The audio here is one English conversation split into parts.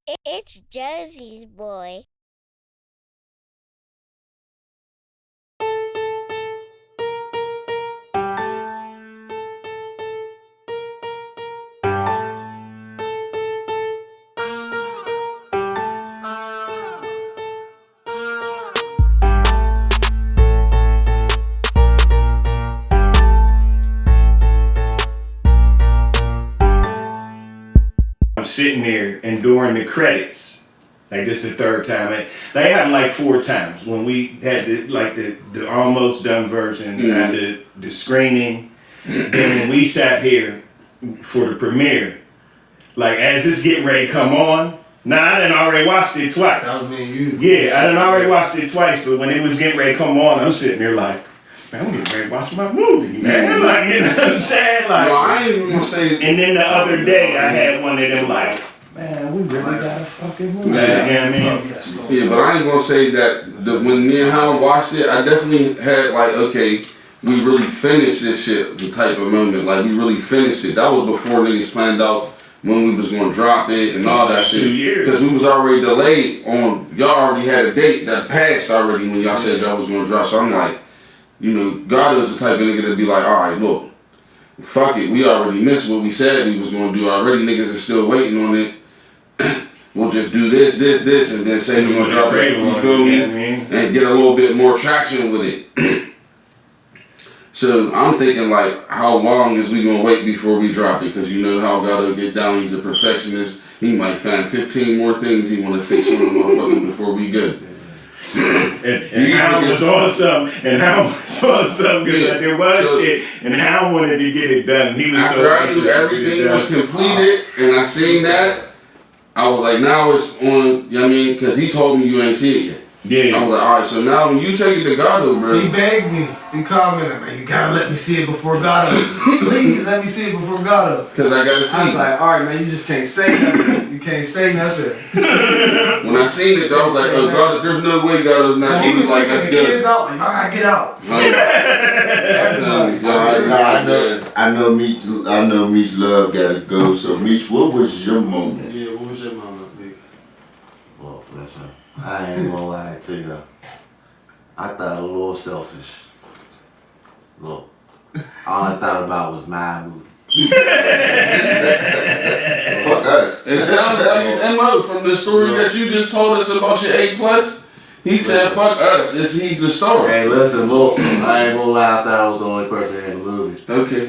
It's Josie's boy. I'm sitting there, and during the credits, like this the third time. They happened like 4 times when we had the almost done version, had the screening. Then when we sat here for the premiere, like as it's getting ready to come on. Now I done already watched it twice. That was me and you. Yeah, I done already watched it twice, but when it was getting ready to come on, I'm sitting there like, man, I'm getting ready to watch my movie, man. Like, you know what I'm saying? Like, No, I ain't even gonna say. and then the other day, I had one of them like, man, we really got a fucking movie. Yeah. You know what I mean? Yeah, but I ain't gonna say that when me and Howard watched it, I definitely had like, okay, we really finished this shit, the type of moment. Like, we really finished it. That was before niggas planned out when we was gonna drop it and all that shit. 2 years. Because we was already delayed on, y'all already had a date that passed already when y'all said y'all was gonna drop. So I'm like, you know, God is the type of nigga to be like, alright, look, fuck it, we already missed what we said we was gonna do already. Niggas is still waiting on it. We'll just do this, and then say we're gonna drop it, you feel me? And get a little bit more traction with it. So I'm thinking like, how long is we gonna wait before we drop it? Because you know how God will get down, he's a perfectionist. He might find 15 more things he wanna fix on the motherfucker before we go. And Hal was on something, because there was shit, and Hal wanted to get it done. He was After I knew everything was completed, and I seen that, I was like, now it's on, you know what I mean? Because he told me you ain't see it yet. Yeah. I was like, alright, so now when you take it to Delgado, bro. He begged me. He commented, man, you gotta let me see it before Delgado. Please let me see it before Delgado. Because I gotta see I was it. like, alright, man, you just can't say nothing. You can't say nothing. When I seen it, I was like, oh, God, there's no way Delgado's not He gonna was be like, kicking that's the good. kids out. Like, y'all gotta get out. I know Meech Love gotta go. So Meech, what was your moment? Yeah, what was your moment, big? Well, listen, I ain't gonna lie to you. I thought a little selfish. Look, all I thought about was my movie. Fuck us. It sounds like his MO from the story that you just told us about your A+. He said, fuck us, he's the star. Hey, listen, look, I ain't gonna lie, I thought I was the only person in the movie. Okay.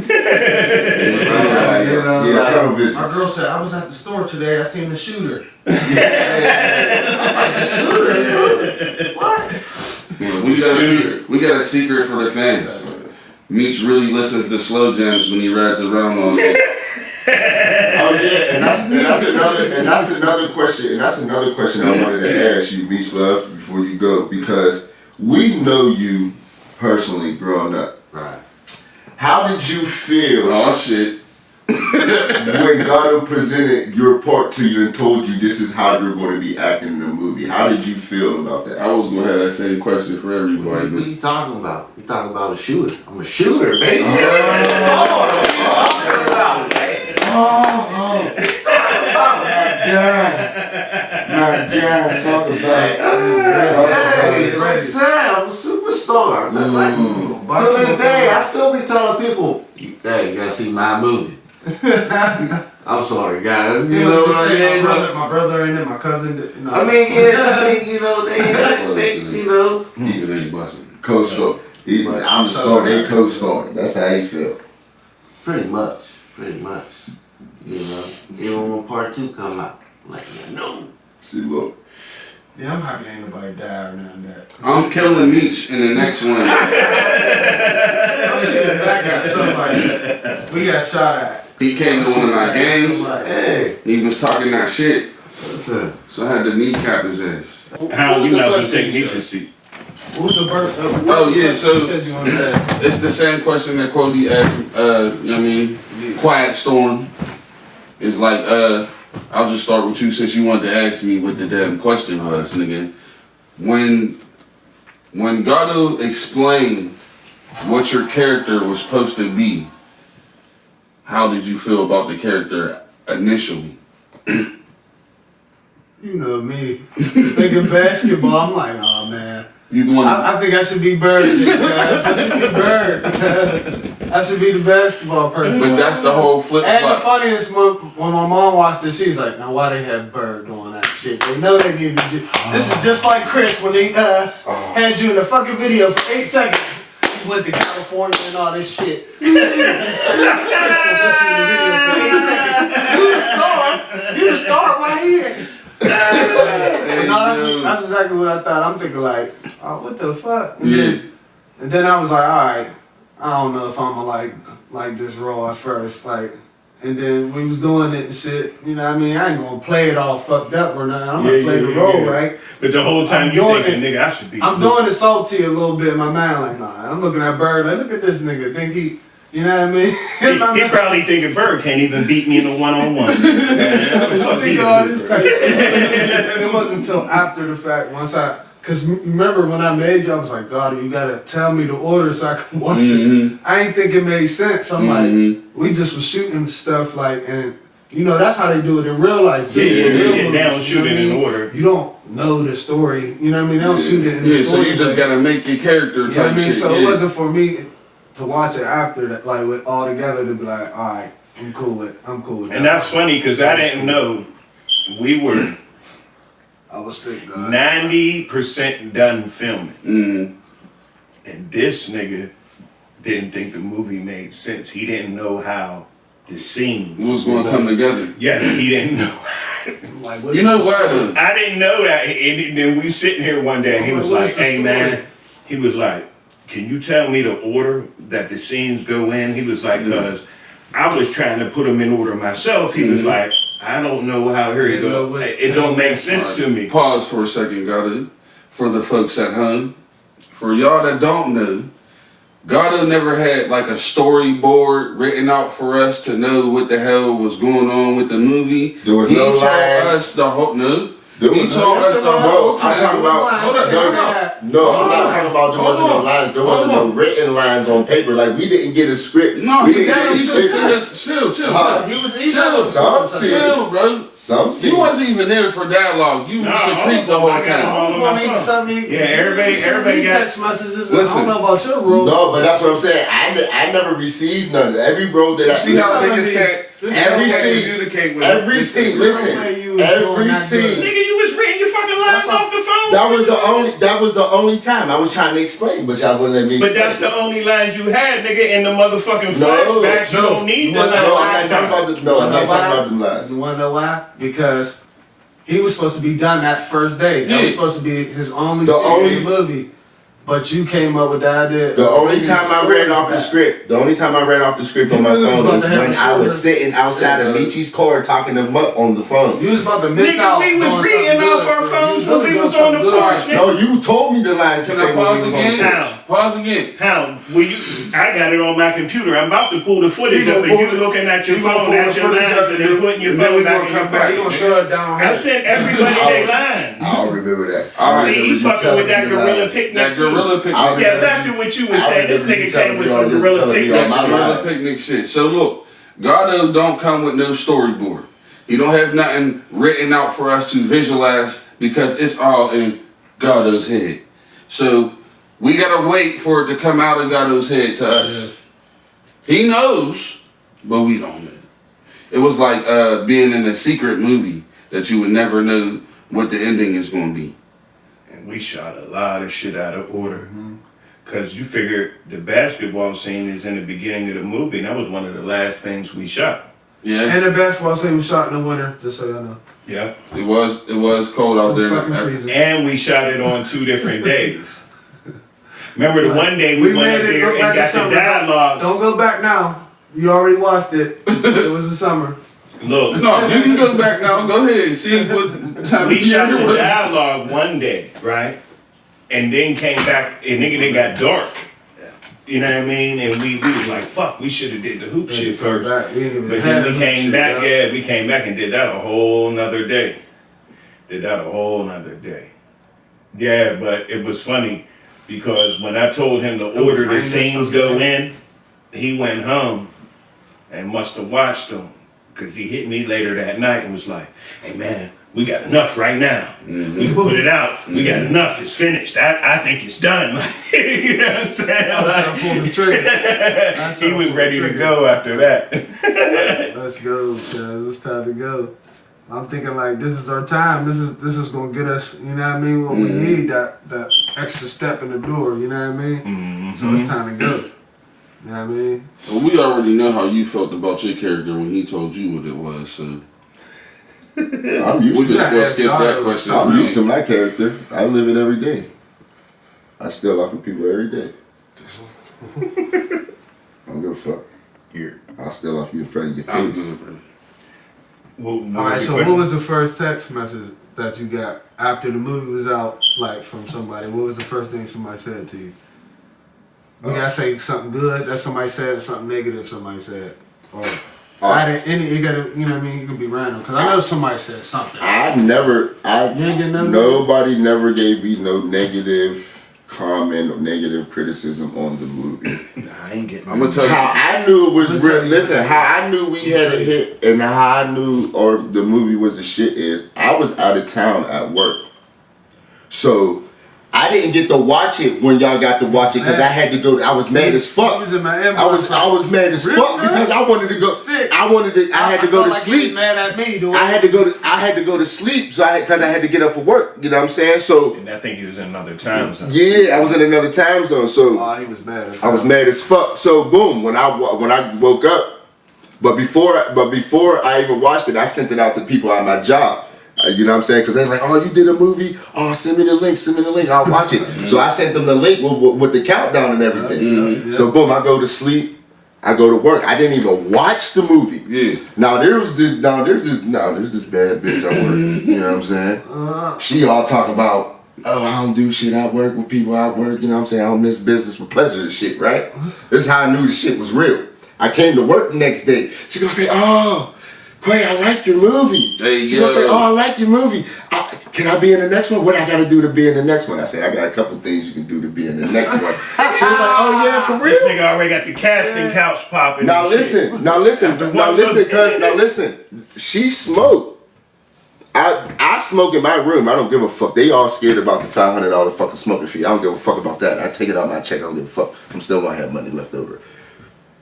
My girl said, I was at the store today, I seen the shooter. The shooter? What? Yeah, we got a secret for the fans. Meech really listens to slow jams when he rides around on it. Oh yeah, and that's another question. And that's another question I wanted to ask you, Meech Love, before you go, because we know you personally growing up. Right. How did you feel? Oh shit. When God presented your part to you and told you this is how you're going to be acting in the movie, how did you feel about that? I was going to have that same question for everybody. What are you talking about? You talking about a shooter? I'm a shooter, baby. My God, talk about I'm a superstar. To this day, I still be telling people, hey, you gotta see my movie. I'm sorry, guys. You know what I mean? My brother and then my cousin. I mean, you know, they you know. Even ain't busting. Co-star. I'm the star, they co-star. That's how you feel. Pretty much. You know, even when part 2 come out, like, no. See, look. Yeah, I'm happy ain't nobody died or nothing that. I'm killing Meech in the next one. I'm shooting back at somebody. We got shot at. He came to one of my games. Hey. He was talking that shit. Listen. So I had to kneecap his ass. How you know you take Meech's seat? What was the birth? Oh yeah, so You said you wanted to ask. it's the same question that Qwodie asked, you know what I mean? Quiet Storm. It's like, I'll just start with you since you wanted to ask me what the damn question was, nigga. When Delgado explained what your character was supposed to be, how did you feel about the character initially? you know me, thinking basketball. I'm like, oh man. You the one. I think I should be Bird. I should be Bird. I should be the basketball person. But that's the whole flip And the flop. funniest when my mom watched it, she was like, "Now why they have Bird doing that shit? They know they need to do. This is just like Chris when he had you in a fucking video for 8 seconds. He went to California and all this shit. Chris will put you in the video for 8 seconds. You the star. You the star right here." No, that's exactly what I thought. I'm thinking like, oh, what the fuck? And then I was like, all right, I don't know if I'ma like this role at first, like. And then we was doing it and shit. You know what I mean? I ain't gonna play it all fucked up or nothing. I'm gonna play the role, right? But the whole time you thinking, nigga, I should be. I'm doing it salty a little bit in my mind, like, nah. I'm looking at Bird, like, look at this nigga. Think he, you know what I mean? He probably thinking Bird can't even beat me in a one-on-one. It wasn't until after the fact, cause remember when I made you, I was like, God, you gotta tell me the order so I can watch it. I ain't think it made sense. I'm like, we just was shooting stuff like, and you know, that's how they do it in real life too. Yeah, they don't shoot it in order. You don't know the story, you know what I mean? They don't shoot it in the story. So you just gotta make your character type you know what I mean? shit. So it wasn't for me to watch it after that, like with all together to be like, all right, I'm cool with that. And that's funny because I didn't know we were I was thinking 90% done filming. And this nigga didn't think the movie made sense. He didn't know how the scenes It was gonna come together. Yes, he didn't know. like, You know why though? I didn't know that. And then we sitting here one day and he was like, hey man, he was like, can you tell me the order that the scenes go in? He was like, cause I was trying to put them in order myself. He was like, I don't know how, here you go. It don't make sense to me. Pause for a second, Gado. For the folks at home. For y'all that don't know, Gado never had like a storyboard written out for us to know what the hell was going on with the movie. There was He no told lines. us the whole, no. There He was told us the whole I'm talking time. about. Hold up, No, I'm not talking about there wasn't no lines. There wasn't no written lines on paper. Like we didn't get a script. No, we he didn't get a just script. chill. he was Chill, bro. Some You scenes. wasn't even there for dialogue. You was a creep the whole time. Everybody got text messages. Listen. I don't know about your role. No, but that's what I'm saying. I never received none. Every role that I See how Listen, niggas can't Every scene, communicate with every us. scene. Listen, every scene. nigga, you was reading your fucking lines off the phone. That was the only time I was trying to explain, but y'all wouldn't let me. But explain. that's the only lines you had, nigga, in the motherfucking No, flashbacks. You don't need the lines. No, I'm not talking about the. No, I'm not talking about them lines. You wanna know why? Because he was supposed to be done that first day. That was supposed to be his only scene in the movie. But you came up with the idea. The only time I read off the script, on my phone was when I was sitting outside of Michi's car talking to him up on the phone. You was about to miss Nigga, out. we was reading off our phones when we was on the porch. No, you told me the lines to Can say I when pause we was on the again? porch. Pause again. How? I got it on my computer. I'm about to pull the footage He up gonna and pull you it- looking at your he gonna phone pull at the your footage lines up and then putting your and then phone we back gonna in your come back. You pocket. gonna shut it down. I sent everybody their lines. I'll remember that. Alright. See, he fucking with that gorilla picnic That too. gorilla picnic. Yeah, back to what you was I saying. This remember you nigga telling came me with all some your- gorilla telling me picnic all my shit. Gorilla lines. picnic shit. So look, Gado don't come with no storyboard. He don't have nothing written out for us to visualize because it's all in Gado's head. So we gotta wait for it to come out of Gado's head to us. He knows, but we don't know. It was like being in a secret movie that you would never know what the ending is gonna be. And we shot a lot of shit out of order. Cause you figure the basketball scene is in the beginning of the movie, and that was one of the last things we shot. Yeah, And the basketball scene was shot in the winter, just so y'all know. Yeah. it was cold out It was there. fucking freezing. And we shot it on 2 different days. Remember the one day we went up made it there look and like got a summer. the dialogue. Don't go back now. You already watched it. It was the summer. Look, No, you can go back now. Go ahead and see what time we of shot year the it was. dialogue one day, right? And then came back and nigga, it got dark. You know what I mean? And we was like, fuck, we should have did the hoop shit first. We didn't even But have then we the came shit, back, yo. yeah, we came back and did that a whole nother day. Yeah, but it was funny because when I told him to order the raining scenes something. go in, he went home and must have watched them because he hit me later that night and was like, "Hey man, we got enough right now. We can put it out. We got enough. It's finished. I think it's done." You know what I'm saying? Like, he was ready to go after that. Let's go, cuz it's time to go. I'm thinking like this is our time. This is gonna get us, you know what I mean, what we need, that extra step in the door, you know what I mean? So it's time to go. You know what I mean? Well, we already know how you felt about your character when he told you what it was, so I'm used we to just gonna skip that question. I'm used to my character. I live it every day. I steal off of people every day. I don't give a fuck. I'll steal off you in front of your face. Alright, so what was the first text message that you got after the movie was out, like from somebody? What was the first thing somebody said to you? We gotta say something good that somebody said, or something negative somebody said, or you gotta, you know what I mean? You can be random, cause I know somebody said something. Nobody never gave me no negative comment or negative criticism on the movie. I ain't getting. I'm gonna tell you how I knew it was real. Listen, how I knew we had a hit, and how I knew or the movie was a shit is I was out of town at work, so I didn't get to watch it when y'all got to watch it because I had to go. I was mad as fuck. I was mad as fuck because I wanted to go. Sick. I had to go to sleep. Mad at me, I had to go to sleep, so because I had to get up for work. You know what I'm saying? So And I think he was in another time zone. yeah, I was in another time zone. So he was mad. I was mad as fuck. So boom, when I woke up, but before I even watched it, I sent it out to people at my job. You know what I'm saying? Because they're like, "Oh, you did a movie? Oh, send me the link. I'll watch it." So I sent them the link with the countdown and everything. So boom, I go to sleep. I go to work. I didn't even watch the movie. Yeah. Now there's this bad bitch at work. You know what I'm saying? She all talking about, "Oh, I don't do shit at work with people at work." You know what I'm saying? I don't miss business with pleasure and shit, right? This is how I knew the shit was real. I came to work the next day. She gonna say, "Oh, Quay, I like your movie." She gonna say, "Oh, I like your movie. Can I be in the next one? What I gotta do to be in the next one?" I said, "I got a couple things you can do to be in the next one." She was like, "Oh yeah, for real?" This nigga already got the casting couch popping. Now listen. She smoked. I smoke in my room. I don't give a fuck. They all scared about the $500 fucking smoking fee. I don't give a fuck about that. I take it out my check. I don't give a fuck. I'm still gonna have money left over.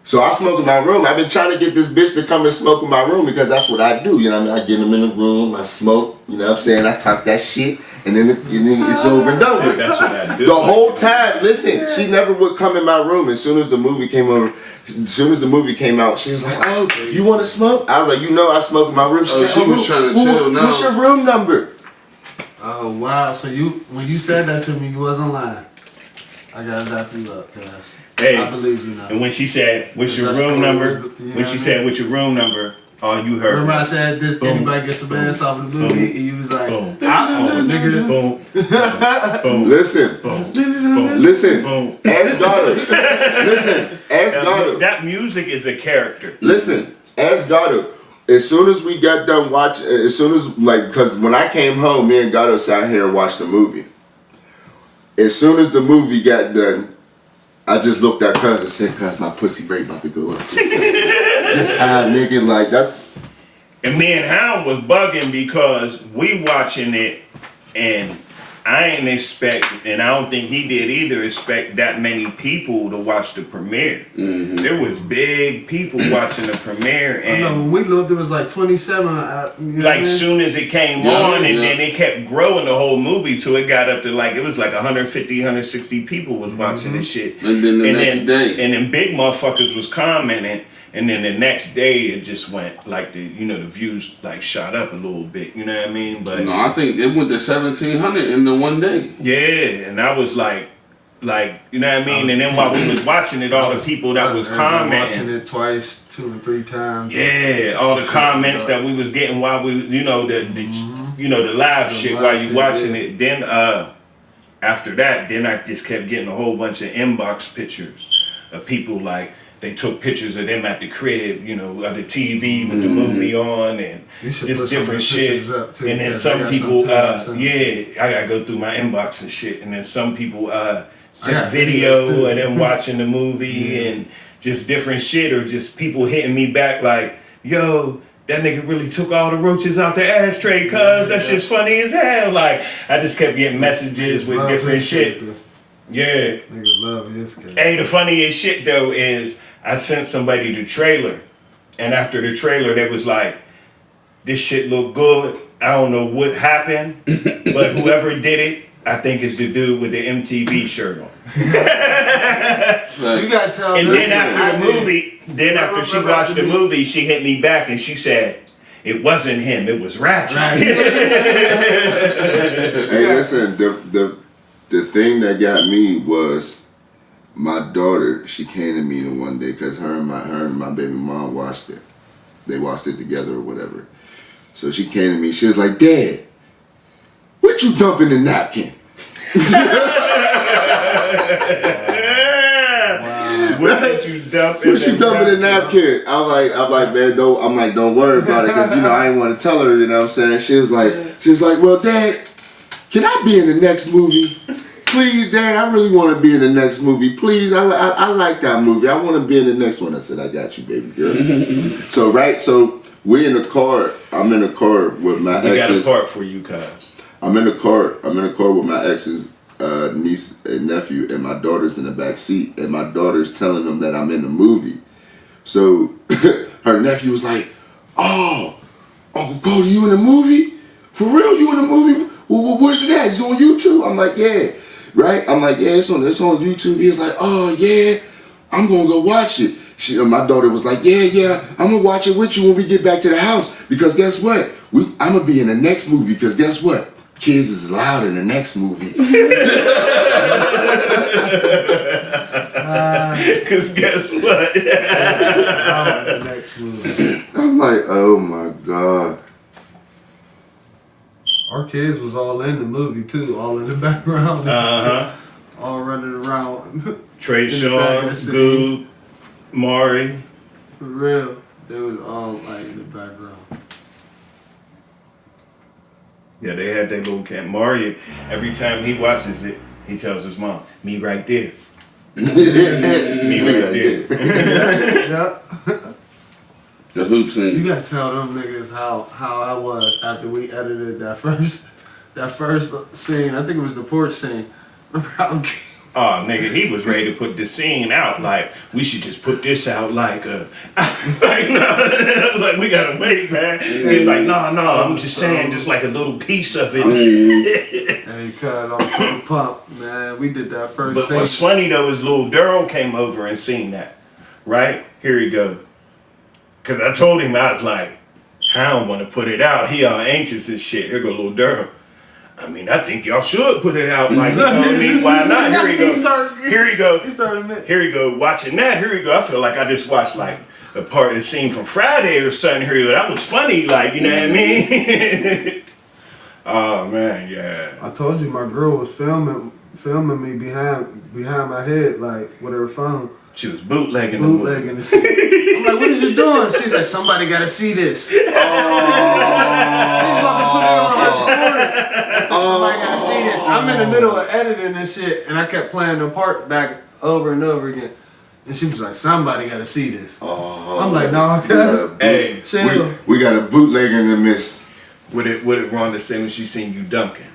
So I smoke in my room. I've been trying to get this bitch to come and smoke in my room because that's what I do. You know what I mean? I get them in the room, I smoke, you know what I'm saying? I talk that shit, and then it's over and done with. That's what I do. The whole time, listen, she never would come in my room. As soon as the movie came out, she was like, "Oh, you want to smoke?" I was like, "You know I smoke in my room." She was trying to chill now. What's your room number? Oh, wow. So when you said that to me, you wasn't lying. I gotta zap you up, cuz. Hey, I believe you now. And when she said, "What's your room number?" When she said, "What's your room number?" all you heard. Remember I said this, boom, anybody gets some ass off of the movie, and you was like, boom, nigga. boom, boom. Listen, boom, listen, boom. ask Goddard. Listen, ask Goddard. That music is a character. Listen, ask Goddard. As soon as we got done watching, because when I came home, me and Goddard sat here and watched the movie. As soon as the movie got done, I just looked at Cuz and said, "Cuz, my pussy rate about to go up." Just nigga, like that's. And me and Hound was bugging because we watching it, and I ain't expect, and I don't think he did either, expect that many people to watch the premiere. Mm-hmm. There was big people watching the premiere, and I know, when we looked, there was like 27. Like soon as it came on, and then it kept growing the whole movie till it got up to it was like 150, 160 people was watching this shit. And then the next day, and then big motherfuckers was commenting. And then the next day, it just went like the views like shot up a little bit. You know what I mean? But no, I think it went to 1,700 in the one day. Yeah, and I was like you know what I mean? And then while we was watching it, all the people that was commenting, watching it twice, 2 and 3 times. Yeah, all the comments that we was getting while we, the live shit while you watching it. Then after that, then I just kept getting a whole bunch of inbox pictures of people like. They took pictures of them at the crib, of the TV with the movie on, and just different shit. And then some people, I gotta go through my inbox and shit. And then some people sent video of them watching the movie and just different shit, or just people hitting me back like, "Yo, that nigga really took all the roaches out the ashtray, cuz that shit's funny as hell. Like, I just kept getting messages with different shit. Yeah. Nigga love his kid. Hey, the funniest shit though is I sent somebody the trailer, and after the trailer, they was like, this shit look good. I don't know what happened, but whoever did it, I think it's the dude with the MTV shirt on. You gotta tell And them. then after the movie, after she watched the movie, she hit me back and she said, it wasn't him, it was Ratchet. Hey, listen, the thing that got me was my daughter. She came to me the one day because her and my baby mom watched it. They watched it together or whatever. So she came to me. She was like, "Dad, what you dumping the napkin?" What did you dump in What you dumping the napkin? I'm like, man, don't worry about it, because you know I didn't want to tell her. You know what I'm saying? She was like, well, Dad, can I be in the next movie? Please, Dad, I really want to be in the next movie. Please, I like that movie. I want to be in the next one. I said, I got you, baby girl. So we in the car. I'm in the car with my exes. We got a part for you, cuz. I'm in the car with my ex's niece and nephew, and my daughter's in the back seat, and my daughter's telling them that I'm in the movie. So her nephew was like, "Oh, Uncle Qwodie, you in the movie? For real? You in the movie? Well, where's it at? It's on YouTube?" I'm like, "Yeah." Right? I'm like, "Yeah, it's on YouTube." He was like, "Oh yeah, I'm gonna go watch it." My daughter was like, "Yeah, I'm gonna watch it with you when we get back to the house, because guess what? I'm gonna be in the next movie, because guess what? Kids is allowed in the next movie." Cause guess what? The next movie. I'm like, oh my God. Our kids was all in the movie too, all in the background. All running around. Trey In the back of Sean, the Goob, Mari. For real. They was all like in the background. Yeah, they had that little cat. Mario, every time he watches it, he tells his mom, "Me right there." Me right there. Yeah. The hoop scene. You gotta tell them niggas how I was after we edited that first scene. I think it was the porch scene. Oh, nigga, he was ready to put the scene out. Like, we should just put this out like, like, no. I was like, we gotta wait, man. He's like, no, I'm just saying, just like a little piece of it. Hey, cuz on the pump, man. We did that first But scene. what's funny, though, is Lil Daryl came over and seen that. Right? Here he go. Because I told him, I was like, I don't want to put it out. He all anxious and shit. Here go Lil Daryl. I mean, I think y'all should put it out. Like, you know what I mean? Why not? Here he go. Here he go. Here he go. Watching that. Here he go. I feel like I just watched like a part of the scene from Friday or something. Here he go. That was funny. Like, you know what I mean? Oh man, yeah. I told you my girl was filming me behind my head, like with her phone. She was bootlegging the shit. I'm like, what is you doing? She's like, somebody gotta see this. She's about to put it on her story. Somebody gotta see this. I'm in the middle of editing this shit, and I kept playing the part back over and over again. And she was like, somebody gotta see this. I'm like, nah, cuz. Hey, chill. We got a bootlegger in the midst. What did Rhonda say when she seen you dunking?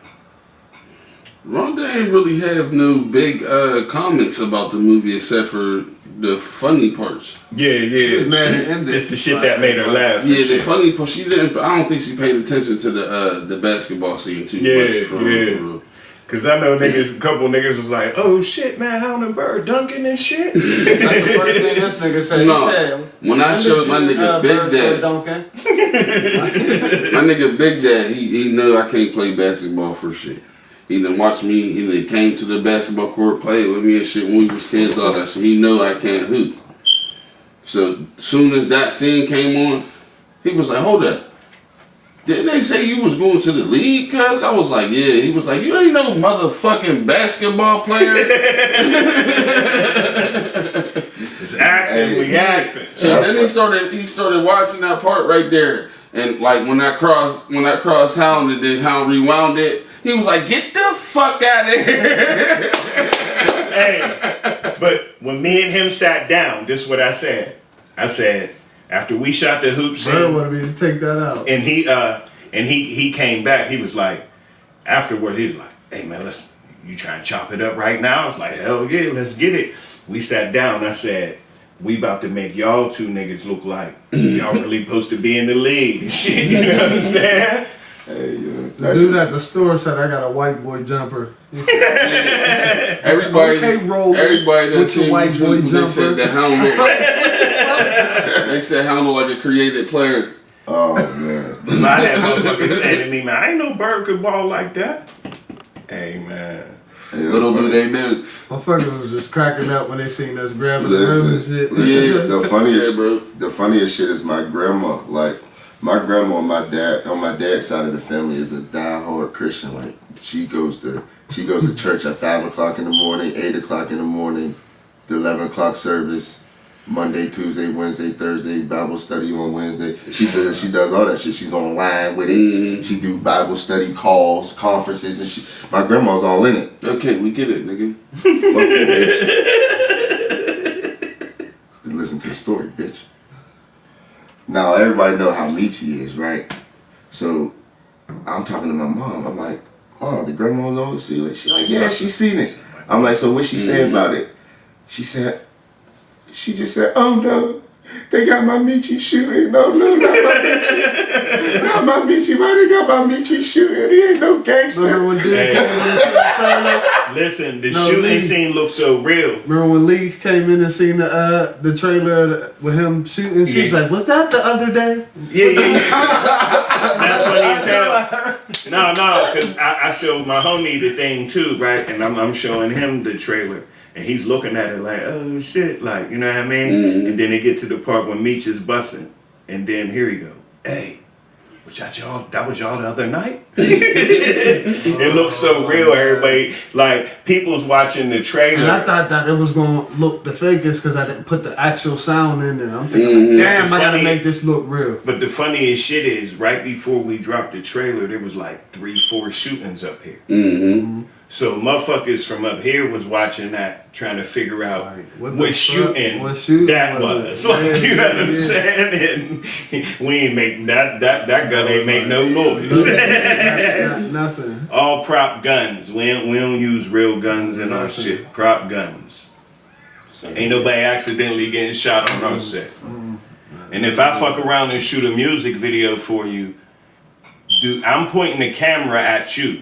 Rhonda ain't really have no big comments about the movie except for the funny parts. Yeah. She was mad at ended. Just the shit that made her laugh. Yeah, the funny part. She didn't. I don't think she paid attention to the basketball scene too much. For real. Cause I know niggas, a couple niggas was like, "Oh shit, man, Hound and Bird dunking and shit." That's the first thing this nigga said. No, he said, when I showed my nigga Big Dad, my nigga Big Dad, he know I can't play basketball for shit. He done watched me. He done came to the basketball court, played with me and shit when we was kids, all that shit. He know I can't hoop. So soon as that scene came on, he was like, "Hold up. Didn't they say you was going to the league, cuz?" I was like, "Yeah." He was like, "You ain't no motherfucking basketball player." It's acting, we acting. So then he started watching that part right there. And like when I crossed Hound and then Hound rewound it, he was like, "Get the fuck out of here." Hey, but when me and him sat down, this is what I said. I said, After we shot the hoop scene, Bird wanted me to take that out. and he came back. He was like, afterward, he was like, "Hey man, you try and chop it up right now?" I was like, "Hell yeah, let's get it." We sat down. I said, "We about to make y'all two niggas look like y'all really supposed to be in the league and shit." You know what I'm saying? Hey, The dude at the store said I got a white boy jumper. He said, Everybody, okay, roll everybody that with your seen white you, boy they jumper. said that helmet. They said helmet like a created player. oh man. I had motherfuckers saying to me, "Man, I ain't no bird could ball like that." Hey man. Hey, Little do they know. Motherfuckers was just cracking up when they seen us grabbing the rim and shit. Listen, Yeah, bro. the funniest shit is my grandma. Like my grandma on my dad's side of the family is a diehard Christian. Like she goes to church at 5 o'clock in the morning, 8 o'clock in the morning, the 11 o'clock service, Monday, Tuesday, Wednesday, Thursday, Bible study on Wednesday. She does all that shit. She's online with it. She do Bible study calls, conferences and shit. My grandma's all in it. Okay, we get it, nigga. Fuck you, bitch. Listen to the story, bitch. Now everybody know how Michi is, right? So I'm talking to my mom. I'm like, "Oh, the grandma knows see it." She's like, "Yeah, she's seen it." I'm like, "So what she say about it?" She just said, "Oh no, they got my Michi shooting. No, not my Michi. Not my Michi. Why they got my Michi shooting? He ain't no gangster." Remember when dude Hey. came in and seen the trailer? Listen, the No, shooting Lee. scene looked so real. Remember when Lee came in and seen the trailer with him shooting? She was Yeah. like, "Was that the other day?" Yeah. That's funny as hell. No, because I showed my homie the thing too, right? And I'm showing him the trailer. And he's looking at it like, "Oh shit," like, you know what I mean? Mm-hmm. And then they get to the part when Meech is busting. And then here he go, "Hey, that was y'all the other night?" It looks so real, everybody. Like, people's watching the trailer. And I thought that it was gonna look the fakest because I didn't put the actual sound in there. I'm thinking, like, damn, I gotta Funny. make this look real. But the funniest shit is, right before we dropped the trailer, there was like 3-4 shootings up here. Mm-hmm. So motherfuckers from up here was watching that, trying to figure out Like, what the what fuck? shooting What shooting that was was. it? Like, Yeah, you know what I'm yeah. saying? And we ain't make that gun ain't make no noise. Not nothing. All prop guns. We don't use real guns in our Nothing. shit. Prop guns. Ain't nobody accidentally getting shot on our set. And if I fuck around and shoot a music video for you, dude, I'm pointing the camera at you.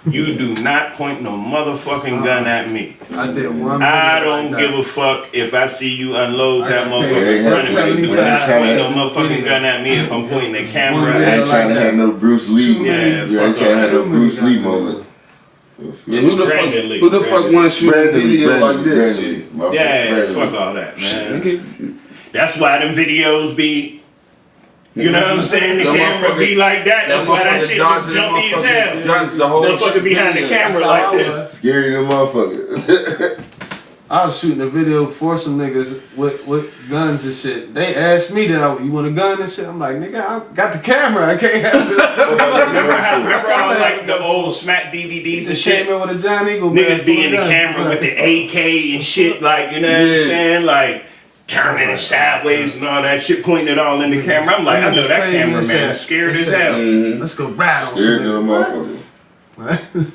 You do not point no motherfucking gun at me. I did one. I video don't like give that. a fuck if I see you unload I that got paid motherfucker in front of me. Do not $75 point no for motherfucking video. gun at me if I'm pointing the camera One I at ain't trying to have no Bruce Lee. Yeah, You ain't fuck trying to have no Too Bruce many Lee goddamn moment. Yeah, who the Brandon Lee. fuck? Who the fuck Brandon. want to shoot a video like this? Yeah, fuck all that, man. Nigga, That's why them videos be, you know what I'm saying? The That camera motherfucker- be like that. That's why that motherfucker shit dodging look jumpy as motherfucker hell. guns the whole Motherfucker shit behind the video. camera That's like how I this. was. Scary the motherfucker. I was shooting a video for some niggas with guns and shit. They asked me that, "You want a gun and shit?" I'm like, "Nigga, I got the camera. I can't have it." Remember how like the old smack DVDs and Just came shit? in with a John Eagle. Niggas bag be full in of the guns. camera with the AK and shit, like, you know what I'm Yeah. saying? Like, turning it sideways and all that shit, pointing it all in the camera. I'm like, I know that cameraman is scared as hell. Let's go ride on Scared to the some motherfucker. niggas.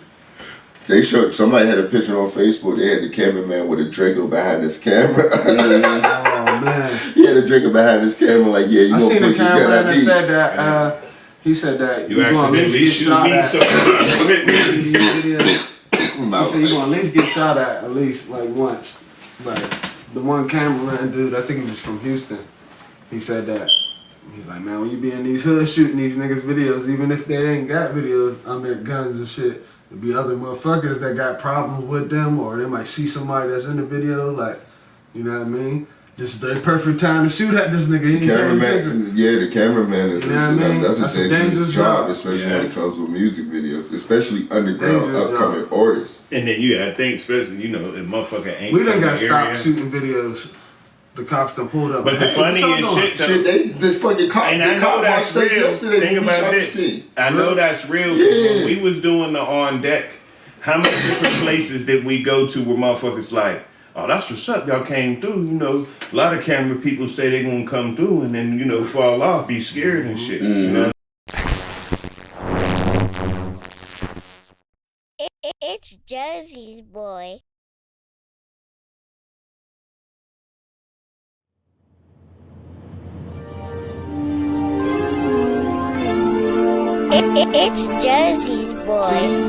They showed, somebody had a picture on Facebook. They had the cameraman with a Draco behind his camera. Oh man. He had a Draco behind his camera, like, yeah, you I gonna seen put a your gun cameraman at that me. said that. He said that You gonna at least accidentally get shoot shot me, at. so with me. He said you gonna at least get shot at least like once. Like the one cameraman dude, I think he was from Houston. He said that. He's like, "Man, when you be in these hoods shooting these niggas videos, even if they ain't got videos, I mean guns and shit, there'll be other motherfuckers that got problems with them, or they might see somebody that's in the video, like, you know what I mean? Just the perfect time to shoot at this nigga. He ain't paying attention. Cameraman, yeah, the cameraman is You know what I mean? that's a dangerous job, job. especially when it comes with music videos, especially underground Dangerous upcoming job. artists. And then you gotta think, especially, you know, if motherfucker ain't We done from got the stopped area. shooting videos. The cops done pulled up. But the Hey, what y'all funniest doing? shit, though, Shit, the fucking cop, and I the know cop that's watched us real. yesterday Think when we about shot the this. scene. I know that's real. 'Cause Yeah. when we was doing the on deck, how many different places did we go to where motherfuckers like, oh, that's what's up. Y'all came through. You know, a lot of camera people say they gonna come through and then, you know, fall off, be scared and shit. You know? It's Josie's boy. It's Josie's boy.